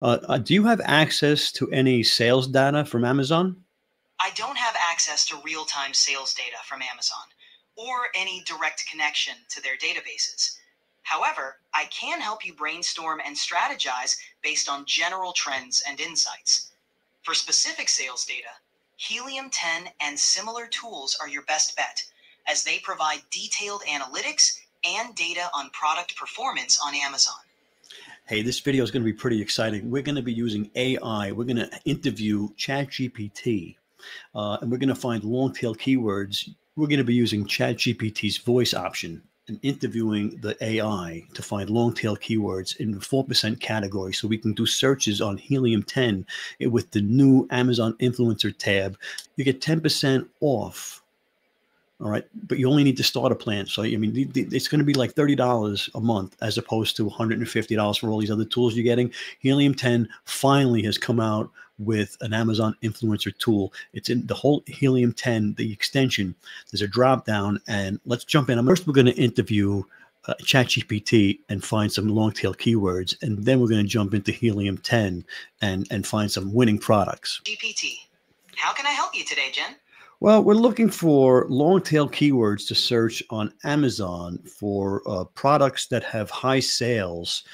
Do you have access to any sales data from Amazon? I don't have access to real-time sales data from Amazon or any direct connection to their databases. However, I can help you brainstorm and strategize based on general trends and insights. For specific sales data, Helium10 and similar tools are your best bet, as they provide detailed analytics and data on product performance on Amazon. Hey, this video is going to be pretty exciting. We're going to be using AI. We're going to interview ChatGPT, and we're going to find long tail keywords. We're going to be using ChatGPT's voice option and interviewing the AI to find long tail keywords in the 4% category, so we can do searches on Helium10 with the new Amazon Influencer tab. You get 10% off. All right, but you only need to start a plan. So I mean, it's going to be like $30 a month as opposed to $150 for all these other tools you're getting. Helium10 finally has come out with an Amazon influencer tool. It's in the whole Helium10, the extension. There's a drop down, and let's jump in. First, we're going to interview ChatGPT and find some long tail keywords, and then we're going to jump into Helium10 and find some winning products. GPT, how can I help you today, Jen? Well, we're looking for long tail keywords to search on Amazon for products that have high sales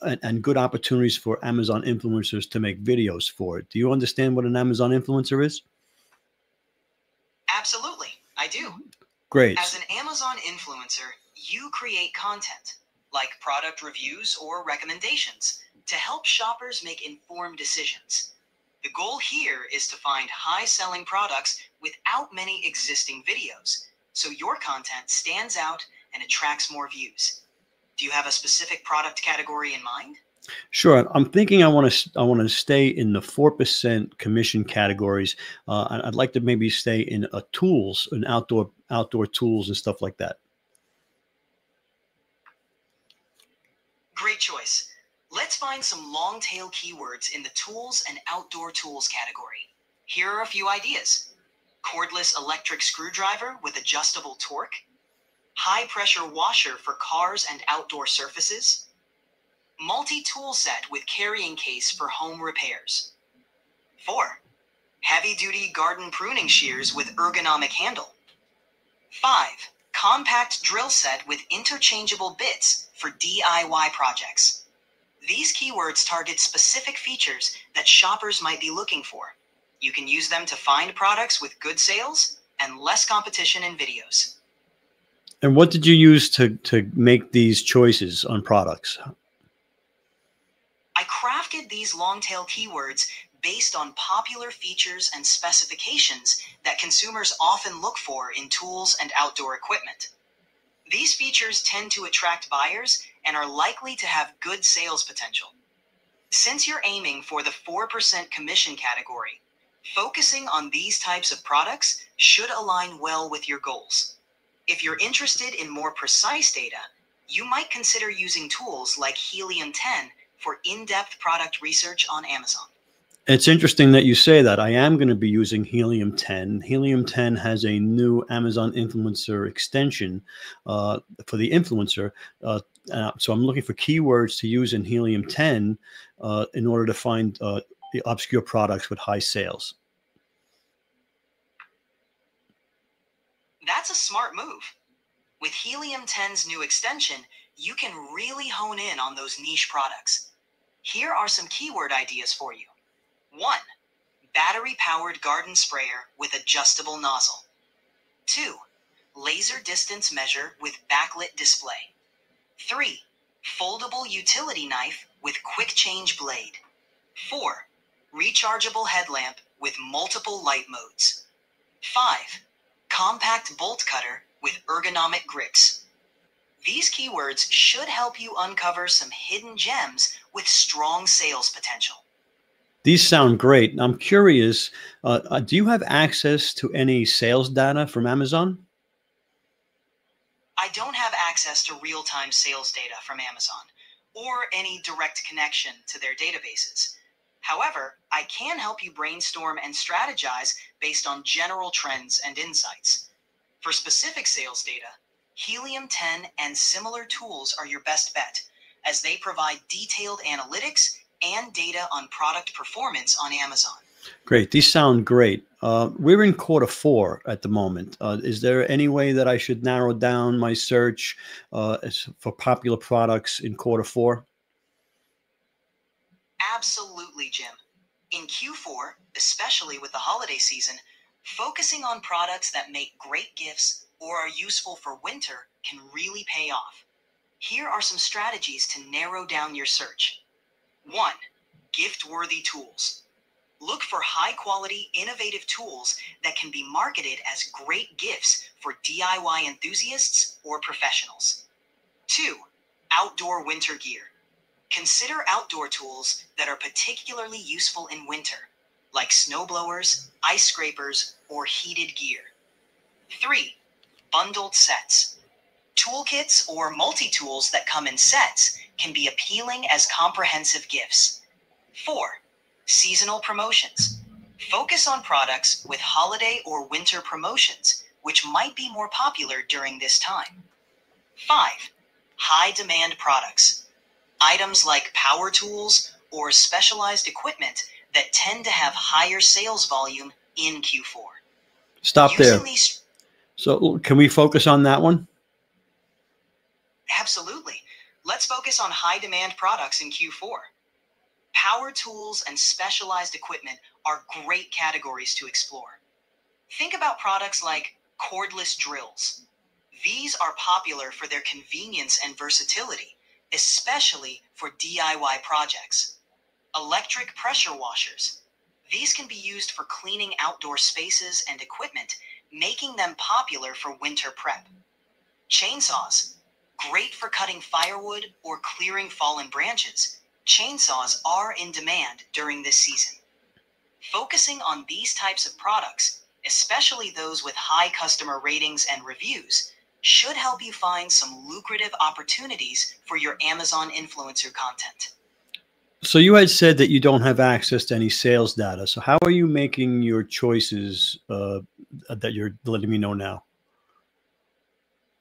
and good opportunities for Amazon influencers to make videos for it. Do you understand what an Amazon influencer is? Absolutely, I do. Great. As an Amazon influencer, you create content like product reviews or recommendations to help shoppers make informed decisions. The goal here is to find high-selling products without many existing videos, so your content stands out and attracts more views. Do you have a specific product category in mind? Sure. I'm thinking I want to stay in the 4% commission categories. I'd like to maybe stay in tools and outdoor tools and stuff like that. Great choice. Let's find some long-tail keywords in the tools and outdoor tools category. Here are a few ideas. Cordless electric screwdriver with adjustable torque. High-pressure washer for cars and outdoor surfaces. Multi-tool set with carrying case for home repairs. 4. Heavy-duty garden pruning shears with ergonomic handle. 5. Compact drill set with interchangeable bits for DIY projects. These keywords target specific features that shoppers might be looking for. You can use them to find products with good sales and less competition in videos. And what did you use to make these choices on products? I crafted these long-tail keywords based on popular features and specifications that consumers often look for in tools and outdoor equipment. These features tend to attract buyers and are likely to have good sales potential. Since you're aiming for the 4% commission category, focusing on these types of products should align well with your goals. If you're interested in more precise data, you might consider using tools like Helium10 for in-depth product research on Amazon. It's interesting that you say that. I am going to be using Helium10. Helium10 has a new Amazon influencer extension for the influencer. So I'm looking for keywords to use in Helium10 in order to find the obscure products with high sales. That's a smart move. With Helium10's new extension, you can really hone in on those niche products. Here are some keyword ideas for you. 1. Battery-powered garden sprayer with adjustable nozzle. 2. Laser distance measure with backlit display. 3. Foldable utility knife with quick change blade. 4. Rechargeable headlamp with multiple light modes. 5. Compact bolt cutter with ergonomic grips. These keywords should help you uncover some hidden gems with strong sales potential. These sound great. I'm curious, do you have access to any sales data from Amazon? I don't have access to real-time sales data from Amazon or any direct connection to their databases. However, I can help you brainstorm and strategize based on general trends and insights. For specific sales data, Helium10 and similar tools are your best bet, as they provide detailed analytics and data on product performance on Amazon. Great. These sound great. We're in Q4 at the moment. Is there any way that I should narrow down my search for popular products in Q4? Absolutely, Jim. In Q4, especially with the holiday season, focusing on products that make great gifts or are useful for winter can really pay off. Here are some strategies to narrow down your search. 1. Gift-worthy tools. Look for high-quality, innovative tools that can be marketed as great gifts for DIY enthusiasts or professionals. 2. Outdoor winter gear. Consider outdoor tools that are particularly useful in winter, like snowblowers, ice scrapers, or heated gear. 3. Bundled sets. Toolkits or multi-tools that come in sets can be appealing as comprehensive gifts. 4. Seasonal promotions. Focus on products with holiday or winter promotions, which might be more popular during this time. 5. High-demand products. Items like power tools or specialized equipment that tend to have higher sales volume in Q4. Stop there. So can we focus on that one? Absolutely. Let's focus on high-demand products in Q4. Power tools and specialized equipment are great categories to explore. Think about products like cordless drills. These are popular for their convenience and versatility, especially for DIY projects. Electric pressure washers. These can be used for cleaning outdoor spaces and equipment, making them popular for winter prep. Chainsaws. Great for cutting firewood or clearing fallen branches. Chainsaws are in demand during this season. Focusing on these types of products, especially those with high customer ratings and reviews, should help you find some lucrative opportunities for your Amazon influencer content. So you had said that you don't have access to any sales data. So how are you making your choices that you're letting me know now?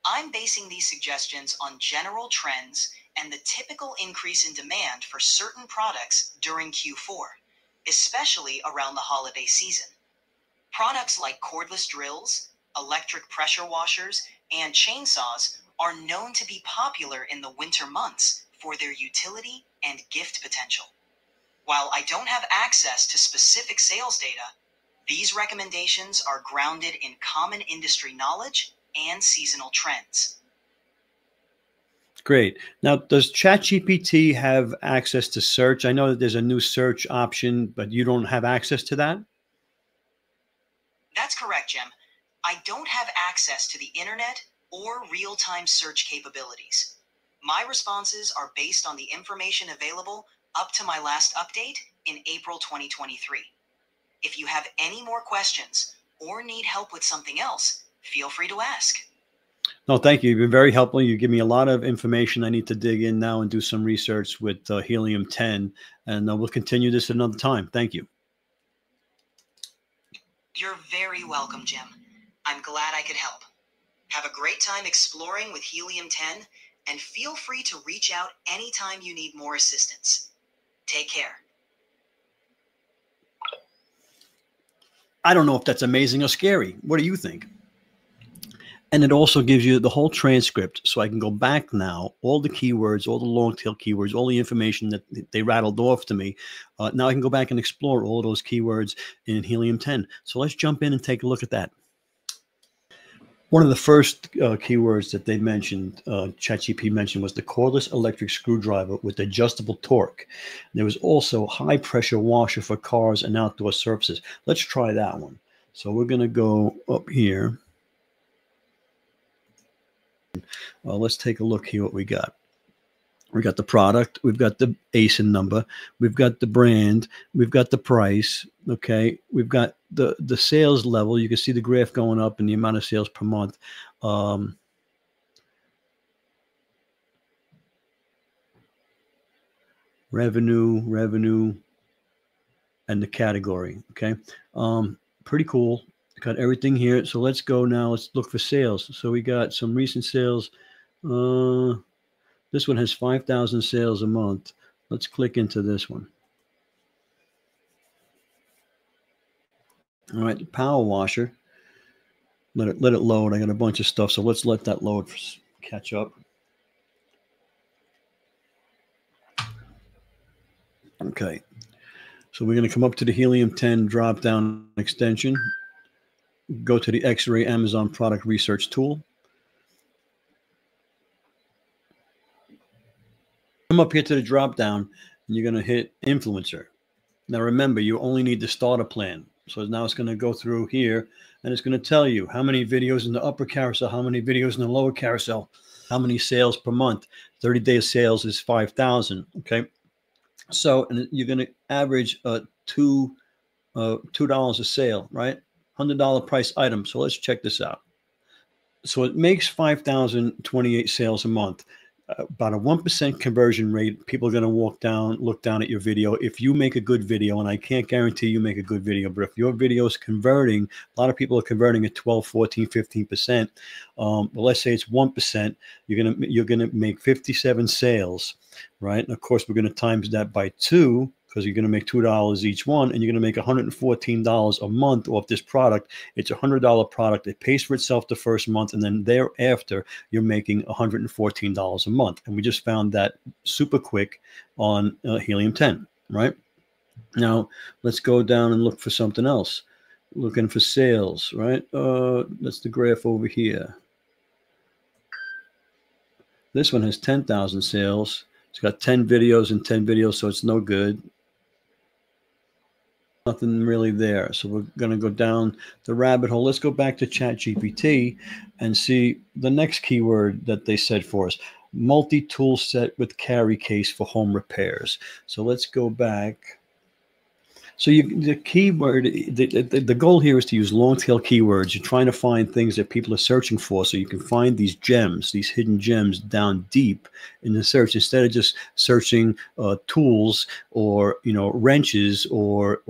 I'm basing these suggestions on general trends and the typical increase in demand for certain products during Q4, especially around the holiday season. Products like cordless drills, electric pressure washers, and chainsaws are known to be popular in the winter months for their utility and gift potential. While I don't have access to specific sales data, these recommendations are grounded in common industry knowledge and seasonal trends. Great. Now, does ChatGPT have access to search? I know that there's a new search option, but you don't have access to that? That's correct, Jim. I don't have access to the internet or real-time search capabilities. My responses are based on the information available up to my last update in April 2023. If you have any more questions or need help with something else, feel free to ask. No, thank you. You've been very helpful. You give me a lot of information. I need to dig in now and do some research with Helium10, and we'll continue this another time. Thank you. You're very welcome, Jim. I'm glad I could help. Have a great time exploring with Helium10, and feel free to reach out anytime you need more assistance. Take care. I don't know if that's amazing or scary. What do you think? And it also gives you the whole transcript, so I can go back now, all the keywords, all the long tail keywords, all the information that they rattled off to me. Now I can go back and explore all of those keywords in Helium10. So let's jump in and take a look at that. One of the first keywords that they mentioned, ChatGPT mentioned, was the cordless electric screwdriver with adjustable torque. There was also high pressure washer for cars and outdoor surfaces. Let's try that one. So we're going to go up here. Let's take a look here what we got. We got the product, we've got the ASIN number, we've got the brand, we've got the price, okay? We've got the sales level. You can see the graph going up and the amount of sales per month. Revenue, and the category, okay? Pretty cool. Got everything here. So let's go now. Let's look for sales. So we got some recent sales. This one has 5,000 sales a month. Let's click into this one. All right, the power washer. Let it load. I got a bunch of stuff, so let's let that load catch up. Okay, so we're going to come up to the Helium10 drop-down extension. Go to the X-Ray Amazon Product Research tool. Come up here to the drop-down, and you're going to hit Influencer. Now remember, you only need the starter plan. So now it's going to go through here, and it's going to tell you how many videos in the upper carousel, how many videos in the lower carousel, how many sales per month. 30-day sales is 5,000. Okay, so and you're going to average $2 a sale, right? $100 price item. So let's check this out. So it makes 5,028 sales a month. About a 1% conversion rate. People are going to look down at your video. If you make a good video, and I can't guarantee you make a good video, but if your video is converting, a lot of people are converting at 12, 14, 15%. But let's say it's 1%, you're gonna make 57 sales, right? And of course, we're going to times that by 2, because you're going to make $2 each one, and you're going to make $114 a month off this product. It's a $100 product. It pays for itself the first month, and then thereafter, you're making $114 a month. And we just found that super quick on Helium10, right? Now, let's go down and look for something else. Looking for sales, right? That's the graph over here. This one has 10,000 sales. It's got 10 videos and 10 videos, so it's no good. Nothing really there. So we're going to go down the rabbit hole. Let's go back to ChatGPT and see the next keyword that they said for us. Multi-tool set with carry case for home repairs. So let's go back. So the keyword, the goal here is to use long tail keywords. You're trying to find things that people are searching for, so you can find these gems, these hidden gems down deep in the search, instead of just searching tools or wrenches or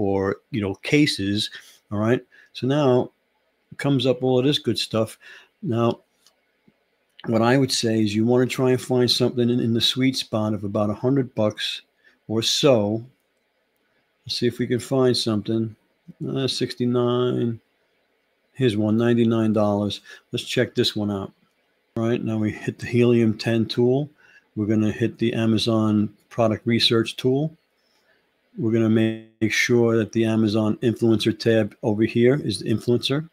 cases. All right. So now it comes up all of this good stuff. Now, what I would say is you want to try and find something in the sweet spot of about $100 or so. Let's see if we can find something. 69. Here's one, $99. Let's check this one out. All right, now we hit the Helium10 tool. We're going to hit the Amazon Product Research tool. We're going to make sure that the Amazon Influencer tab over here is the influencer.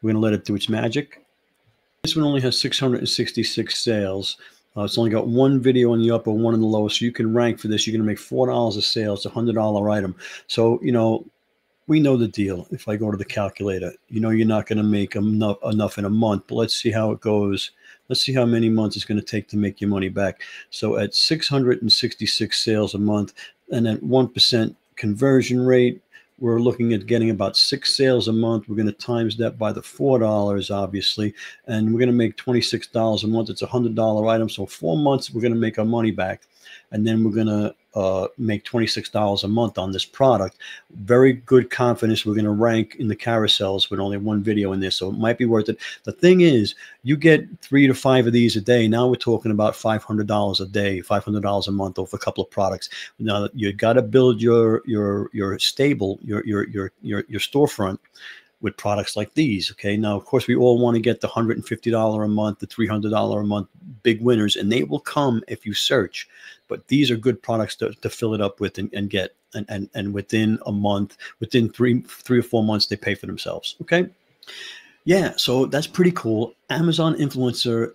We're going to let it do its magic. This one only has 666 sales. It's only got one video in the upper, one in the lower, so you can rank for this. You're going to make $4 a sale. It's a $100 item. So, we know the deal. If I go to the calculator, you're not going to make enough in a month, but let's see how it goes. Let's see how many months it's going to take to make your money back. So at 666 sales a month and at 1% conversion rate, we're looking at getting about 6 sales a month. We're going to times that by the $4, obviously, and we're going to make $26 a month. It's a $100 item. So 4 months, we're going to make our money back. And then we're going to make $26 a month on this product. Very good confidence we're going to rank in the carousels with only one video in this, so it might be worth it. The thing is, you get 3 to 5 of these a day. Now we're talking about $500 a day, $500 a month over a couple of products. Now you got to build your stable, your storefront with products like these. Okay. Now, of course, we all want to get the $150 a month, the $300 a month big winners, and they will come if you search. But these are good products to fill it up with and get. And within a month, within three or 4 months, they pay for themselves. Okay. Yeah. So that's pretty cool. Amazon influencer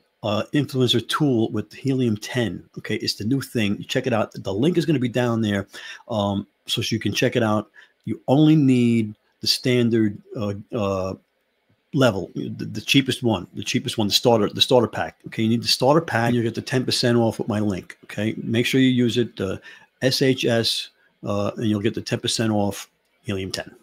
tool with Helium10. Okay. It's the new thing. Check it out. The link is going to be down there. So you can check it out. You only need the standard level, the cheapest one, the starter pack. Okay, you need the starter pack. You get the 10% off with my link. Okay, make sure you use it, SHS, and you'll get the 10% off Helium10.